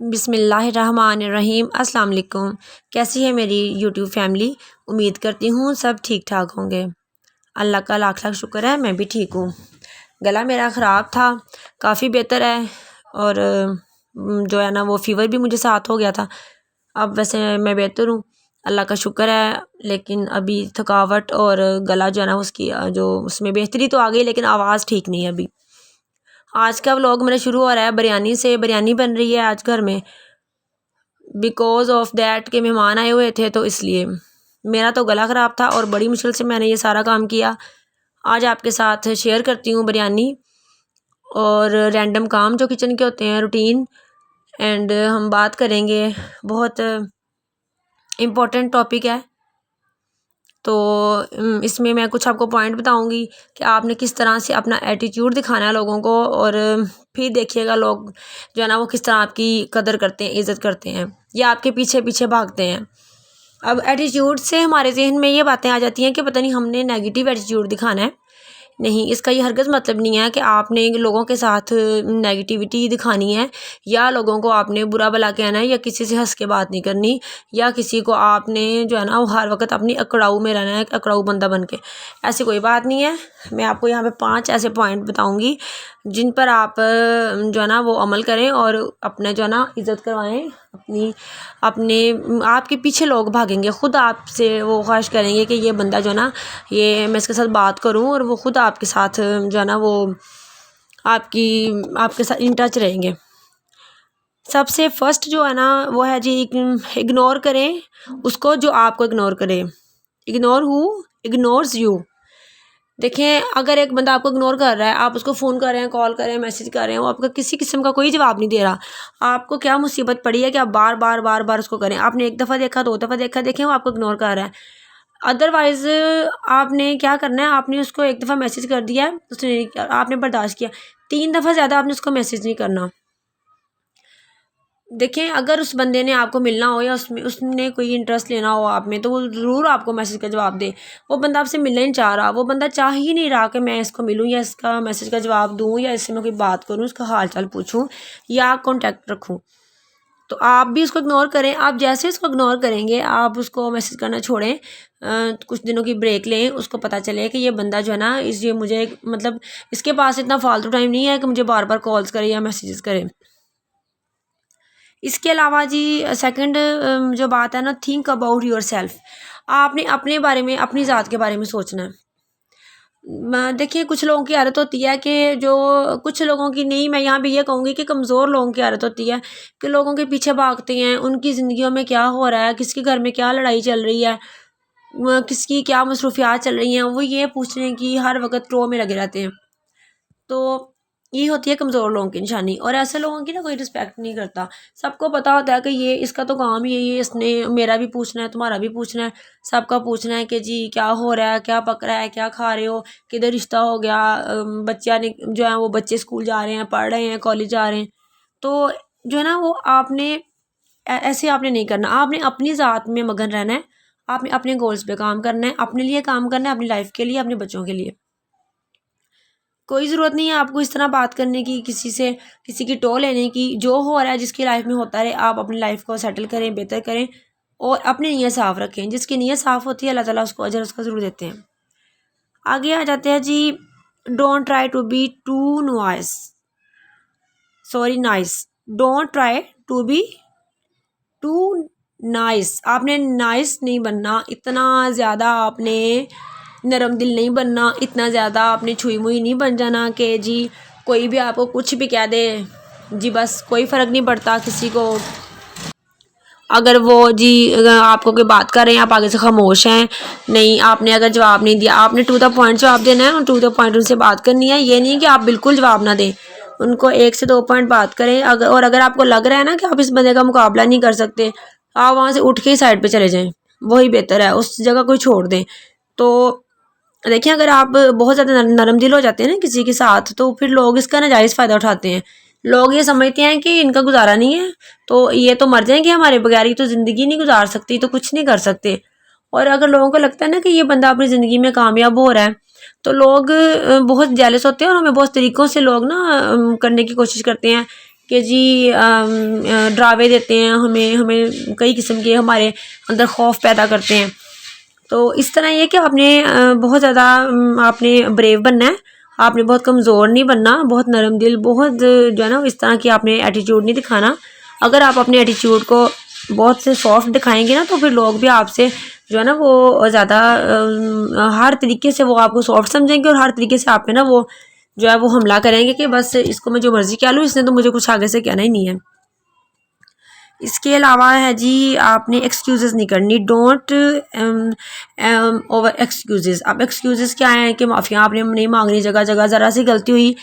बिस्मिल्लाहिर्रहमानिर्रहीम। अस्सलाम वालेकुम। कैसी है मेरी यूट्यूब फैमिली? उम्मीद करती हूँ सब ठीक ठाक होंगे। अल्लाह का लाख लाख शुक्र है, मैं भी ठीक हूँ। गला मेरा ख़राब था, काफ़ी बेहतर है। और जो है ना वो फ़ीवर भी मुझे साथ हो गया था। अब वैसे मैं बेहतर हूँ, अल्लाह का शुक्र है। लेकिन अभी थकावट और गला जो है ना उसकी जो उसमें बेहतरी तो आ गई, लेकिन आवाज़ ठीक नहीं है अभी। आज का व्लॉग मेरा शुरू हो रहा है बिरयानी से। बिरयानी बन रही है आज घर में, बिकॉज ऑफ दैट के मेहमान आए हुए थे, तो इसलिए मेरा तो गला ख़राब था और बड़ी मुश्किल से मैंने ये सारा काम किया। आज आपके साथ शेयर करती हूँ बिरयानी और रैंडम काम जो किचन के होते हैं, रूटीन। एंड हम बात करेंगे, बहुत इम्पोर्टेंट टॉपिक है। तो इसमें मैं कुछ आपको पॉइंट बताऊंगी कि आपने किस तरह से अपना एटीट्यूड दिखाना है लोगों को, और फिर देखिएगा लोग जो है ना वो किस तरह आपकी कदर करते हैं, इज़्ज़त करते हैं, या आपके पीछे पीछे भागते हैं। अब एटीट्यूड से हमारे जहन में ये बातें आ जाती हैं कि पता नहीं हमने नेगेटिव एटीट्यूड दिखाना है। नहीं, इसका ये हरगिज़ मतलब नहीं है कि आपने लोगों के साथ नेगेटिविटी दिखानी है, या लोगों को आपने बुरा भला कहना है, या किसी से हंस के बात नहीं करनी, या किसी को आपने जो है ना वो हर वक्त अपनी अकड़ाऊ में रहना है, अकड़ाऊ बंदा बन के। ऐसी कोई बात नहीं है। मैं आपको यहाँ पे 5 ऐसे पॉइंट बताऊँगी जिन पर आप जो है ना वो अमल करें और अपने जो है ना इज़्ज़त करवाएं अपनी। अपने आपके पीछे लोग भागेंगे, ख़ुद आपसे वो ख्वाहिश करेंगे कि ये बंदा जो है ना, ये मैं इसके साथ बात करूं, और वो ख़ुद आपके साथ जो है ना वो आपके साथ इन टच रहेंगे। सबसे फर्स्ट जो है ना वो है जी, इग्नोर करें उसको जो आपको इग्नोर करे। Ignore who ignores you. देखें, अगर एक बंदा आपको इग्नोर कर रहा है, आप उसको फ़ोन कर रहे हैं, कॉल कर रहे हैं, मैसेज कर रहे हैं, वो आपका किसी किस्म का कोई जवाब नहीं दे रहा, आपको क्या मुसीबत पड़ी है कि आप बार बार बार बार उसको करें? आपने एक दफ़ा देखा, 2 दफ़ा देखा, देखें वो आपको इग्नोर कर रहा है। अदरवाइज़ आपने क्या करना है, आपने उसको एक दफ़ा मैसेज कर दिया है, उसने आपने बर्दाश्त किया, 3 दफ़ा ज़्यादा आपने उसको मैसेज नहीं करना। देखें, अगर उस बंदे ने आपको मिलना हो या उसने कोई इंटरेस्ट लेना हो आप में, तो वो ज़रूर आपको मैसेज का जवाब दे। वो बंदा आपसे मिलना ही नहीं चाह रहा, वो बंदा चाह ही नहीं रहा कि मैं इसको मिलूँ या इसका मैसेज का जवाब दूँ, या इससे मैं कोई बात करूँ, उसका हाल चाल पूछूँ या कॉन्टैक्ट रखूँ। तो आप भी उसको इग्नोर करें। आप जैसे उसको इग्नोर करेंगे, आप उसको मैसेज करना छोड़ें, कुछ दिनों की ब्रेक लें, उसको पता चले कि ये बंदा जो है ना ये मुझे मतलब इसके पास इतना फालतू टाइम नहीं है कि मुझे बार बार कॉल्स करे या मैसेजेस करे। इसके अलावा जी सेकंड जो बात है ना, थिंक अबाउट योर सेल्फ। आपने अपने बारे में, अपनी ज़ात के बारे में सोचना है। देखिए, कुछ लोगों की आदत होती है कि जो कुछ लोगों की नहीं, मैं यहाँ पे ये कहूँगी कि कमज़ोर लोगों की आदत होती है कि लोगों के पीछे भागते हैं, उनकी ज़िंदगियों में क्या हो रहा है, किसके घर में क्या लड़ाई चल रही है, किसकी क्या मसरूफियात चल रही हैं, वो ये पूछने की हर वक्त रो में लगे रहते हैं। तो ये होती है कमज़ोर लोगों की निशानी, और ऐसे लोगों की ना कोई रिस्पेक्ट नहीं करता। सबको पता होता है कि ये इसका तो काम ही है, ये इसने मेरा भी पूछना है, तुम्हारा भी पूछना है, सबका पूछना है कि जी क्या हो रहा है, क्या पक रहा है, क्या खा रहे हो, किधर रिश्ता हो गया, बच्चा ने जो है वो बच्चे स्कूल जा रहे हैं, पढ़ रहे हैं, कॉलेज जा रहे हैं। तो जो है ना वो आपने ऐसे आपने नहीं करना। आपने अपनी ज़ात में मगन रहना है, आपने अपने गोल्स पे काम करना है, अपने लिए काम करना है, अपनी लाइफ के लिए, अपने बच्चों के लिए। कोई ज़रूरत नहीं है आपको इस तरह बात करने की, किसी से किसी की टो लेने की। जो हो रहा है जिसकी लाइफ में होता रहे, आप अपनी लाइफ को सेटल करें, बेहतर करें, और अपनी नीयत साफ़ रखें। जिसकी नीयत साफ़ होती है, अल्लाह ताला उसको अजर उसका ज़रूर देते हैं। आगे आ जाते हैं जी, don't try to be too noise sorry nice. Don't try to be too nice. आपने नाइस नहीं बनना, इतना ज़्यादा आपने नरम दिल नहीं बनना, इतना ज़्यादा आपने छुई मुई नहीं बन जाना कि जी कोई भी आपको कुछ भी कह दे, जी बस कोई फ़र्क नहीं पड़ता किसी को। अगर वो जी अगर आपको कोई बात कर रहे हैं, आप आगे से खामोश हैं, नहीं आपने अगर जवाब नहीं दिया, आपने टू द पॉइंट जवाब देना है और टू द पॉइंट उनसे बात करनी है। ये नहीं कि आप बिल्कुल जवाब ना दें, उनको 1 से 2 पॉइंट बात करें। अगर आपको लग रहा है ना कि आप इस बंदे का मुकाबला नहीं कर सकते, आप वहाँ से उठ के ही साइड पे चले जाएं, वही बेहतर है, उस जगह कोई छोड़ दें। तो देखिए, अगर आप बहुत ज़्यादा नरम दिल हो जाते हैं ना किसी के साथ, तो फिर लोग इसका नाजायज़ फ़ायदा उठाते हैं। लोग ये समझते हैं कि इनका गुजारा नहीं है, तो ये तो मर जाएंगे हमारे बगैर, ये तो ज़िंदगी नहीं गुजार सकती, तो कुछ नहीं कर सकते। और अगर लोगों को लगता है ना कि ये बंदा अपनी ज़िंदगी में कामयाब हो रहा है, तो लोग बहुत जेलस होते हैं, और हमें बहुत तरीक़ों से लोग ना करने की कोशिश करते हैं कि जी डरावे देते हैं हमें, हमें कई किस्म के हमारे अंदर खौफ पैदा करते हैं। तो इस तरह ये कि आपने बहुत ज़्यादा आपने ब्रेव बनना है, आपने बहुत कमज़ोर नहीं बनना, बहुत नरम दिल, बहुत जो है ना इस तरह की आपने एटीट्यूड नहीं दिखाना। अगर आप अपने एटीट्यूड को बहुत से सॉफ्ट दिखाएंगे ना, तो फिर लोग भी आपसे जो है ना वो ज़्यादा हर तरीके से वो आपको सॉफ्ट समझेंगे और हर तरीके से आप पे ना वो जो है वो हमला करेंगे कि बस इसको मैं जो मर्ज़ी कह लूँ, इसने तो मुझे कुछ आगे से कहना ही नहीं है। इसके अलावा है जी, आपने एक्सक्यूज़ेस नहीं करनी। Don't over excuses. अब एक्सक्यूज़ेस क्या है कि माफ़िया आपने नहीं मांगनी जगह जगह, ज़रा सी गलती हुई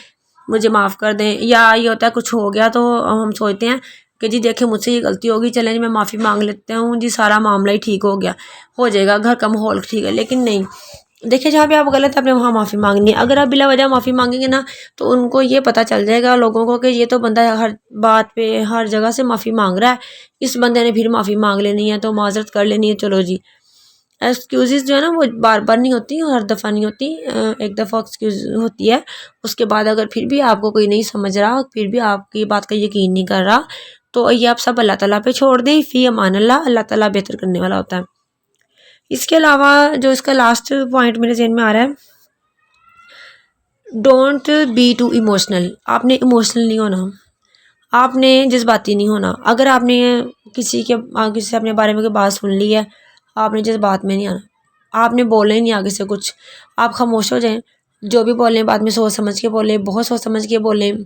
मुझे माफ़ कर दें, या ये होता है कुछ हो गया तो हम सोचते हैं कि जी देखिए मुझसे ये गलती होगी, चलें जी मैं माफ़ी मांग लेता हूँ जी, सारा मामला ही ठीक हो जाएगा, घर का माहौल ठीक है। लेकिन नहीं, देखिए जहाँ पे आप गलत है आपने वहाँ माफ़ी मांगनी है। अगर आप बिला वजह माफ़ी मांगेंगे ना, तो उनको ये पता चल जाएगा लोगों को कि ये तो बंदा हर बात पे हर जगह से माफ़ी मांग रहा है, इस बंदे ने फिर माफ़ी मांग लेनी है तो माजरत कर लेनी है, चलो जी। एक्सक्यूज़ेस जो है ना वो बार बार नहीं होती, हर दफ़ा नहीं होती, एक दफ़ा एक्सक्यूज़ होती है। उसके बाद अगर फिर भी आपको कोई नहीं समझ रहा, फिर भी आपकी बात का यकीन नहीं कर रहा, तो ये आप सब अल्लाह ताला पे छोड़ दें। फ़ी अमान अल्लाह, अल्लाह ताला बेहतर करने वाला होता है। इसके अलावा जो इसका लास्ट पॉइंट मेरे ज़हन में आ रहा है, डोंट बी टू इमोशनल। आपने इमोशनल नहीं होना, आपने जज्बाती नहीं होना। अगर आपने किसी से अपने बारे में कोई बात सुन ली है, आपने जज्बात में नहीं आना, आपने बोलना ही नहीं आगे से कुछ, आप खामोश हो जाएं। जो भी बोलें बाद में सोच समझ के बोलें, बहुत सोच समझ के बोलें,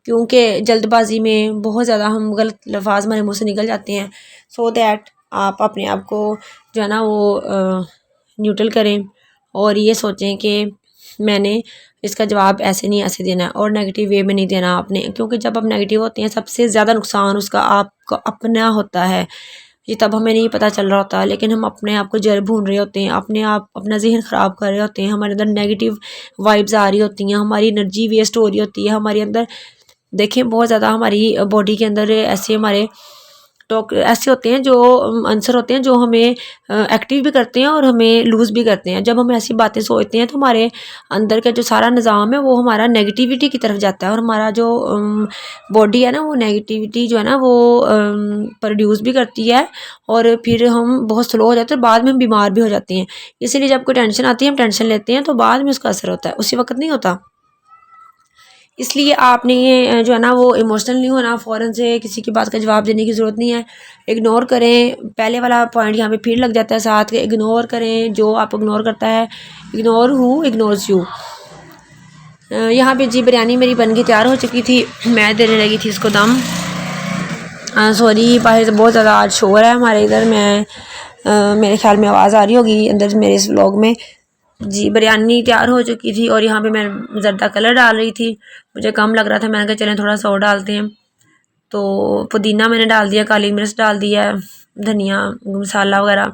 क्योंकि जल्दबाजी में बहुत ज़्यादा हम गलत लफ्ज़ हमारे मुँह से निकल जाते हैं। सो दैट आप अपने आप को जो है ना वो न्यूट्रल करें और ये सोचें कि मैंने इसका जवाब ऐसे नहीं ऐसे देना है और नेगेटिव वे में नहीं देना आपने, क्योंकि जब आप नेगेटिव होते हैं सबसे ज़्यादा नुकसान उसका आपका अपना होता है। ये तब हमें नहीं पता चल रहा होता, लेकिन हम अपने आप को जड़ भून रहे होते हैं, अपने आप अपना जहन ख़राब कर रहे होते हैं, हमारे अंदर नेगेटिव वाइब्स आ रही होती हैं, हमारी एनर्जी वेस्ट हो रही होती है हमारे अंदर। देखिए बहुत ज़्यादा हमारी बॉडी के अंदर ऐसे हमारे तो ऐसे होते हैं जो आंसर होते हैं जो हमें एक्टिव भी करते हैं और हमें लूज़ भी करते हैं। जब हम ऐसी बातें सोचते हैं तो हमारे अंदर का जो सारा निज़ाम है वो हमारा नेगेटिविटी की तरफ जाता है और हमारा जो बॉडी है ना वो नेगेटिविटी जो है ना वो प्रोड्यूस भी करती है और फिर हम बहुत स्लो हो जाते हैं और बाद में हम बीमार भी हो जाते हैं। इसीलिए जब कोई टेंशन आती है हम टेंशन लेते हैं तो बाद में उसका असर होता है, उसी वक्त नहीं होता। इसलिए आपने ये जो है ना वो इमोशनल नहीं होना, फ़ौरन से किसी की बात का जवाब देने की ज़रूरत नहीं है। इग्नोर करें, पहले वाला पॉइंट यहाँ पे फिर लग जाता है साथ के, इग्नोर करें जो आप इग्नोर करता है। Ignore who ignores you. यहाँ पे जी बिरयानी मेरी बन के तैयार हो चुकी थी, मैं देने लगी थी इसको दम। सॉरी बाहर से बहुत ज़्यादा आज शोर है हमारे इधर, मेरे ख्याल में आवाज़ आ रही होगी अंदर मेरे इस व्लॉग में। जी बिरयानी तैयार हो चुकी थी और यहाँ पे मैं ज़र्दा कलर डाल रही थी, मुझे कम लग रहा था, मैंने कहा चलें थोड़ा सा और डालते हैं। तो पुदीना मैंने डाल दिया, काली मिर्च डाल दिया, धनिया मसाला वगैरह।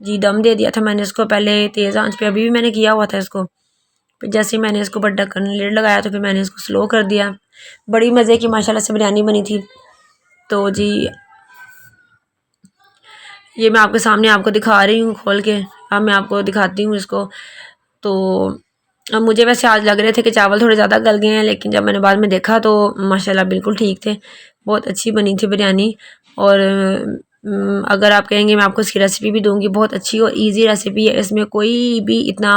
जी दम दे दिया था मैंने इसको पहले तेज़ आंच पे, अभी भी मैंने किया हुआ था इसको। फिर जैसे ही मैंने इसको ऊपर ढक्कन लिड लगाया तो फिर मैंने इसको स्लो कर दिया। बड़ी मज़े की माशाल्लाह से बिरयानी बनी थी। तो जी ये मैं आपके सामने आपको दिखा रही हूँ खोल के, अब मैं आपको दिखाती हूँ इसको। तो अब मुझे वैसे आज लग रहे थे कि चावल थोड़े ज़्यादा गल गए हैं, लेकिन जब मैंने बाद में देखा तो माशाल्लाह बिल्कुल ठीक थे, बहुत अच्छी बनी थी बिरयानी। और अगर आप कहेंगे मैं आपको इसकी रेसिपी भी दूंगी, बहुत अच्छी और इजी रेसिपी है, इसमें कोई भी इतना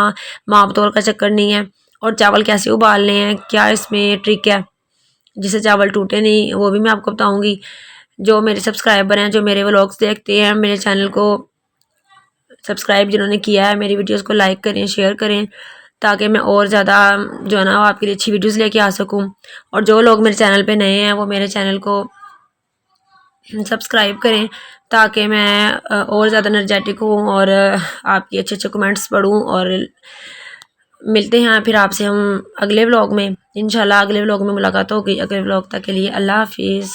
माप तोल का चक्कर नहीं है। और चावल कैसे उबालने हैं, क्या इसमें ट्रिक है जिससे चावल टूटे नहीं, वो भी मैं आपको बताऊँगी। जो मेरे सब्सक्राइबर हैं, जो मेरे व्लॉग्स देखते हैं, मेरे चैनल को सब्सक्राइब जिन्होंने किया है, मेरी वीडियोस को लाइक करें, शेयर करें, ताकि मैं और ज़्यादा जो है ना आपके लिए अच्छी वीडियोस लेके आ सकूं। और जो लोग मेरे चैनल पे नए हैं वो मेरे चैनल को सब्सक्राइब करें, ताकि मैं और ज़्यादा एनर्जेटिक हूँ और आपकी अच्छे अच्छे कमेंट्स पढ़ूँ। और मिलते हैं फिर आपसे हम अगले व्लॉग में, इंशाल्लाह अगले व्लॉग में मुलाकात होगी। अगले व्लॉग तक के लिए अल्लाह हाफिज़।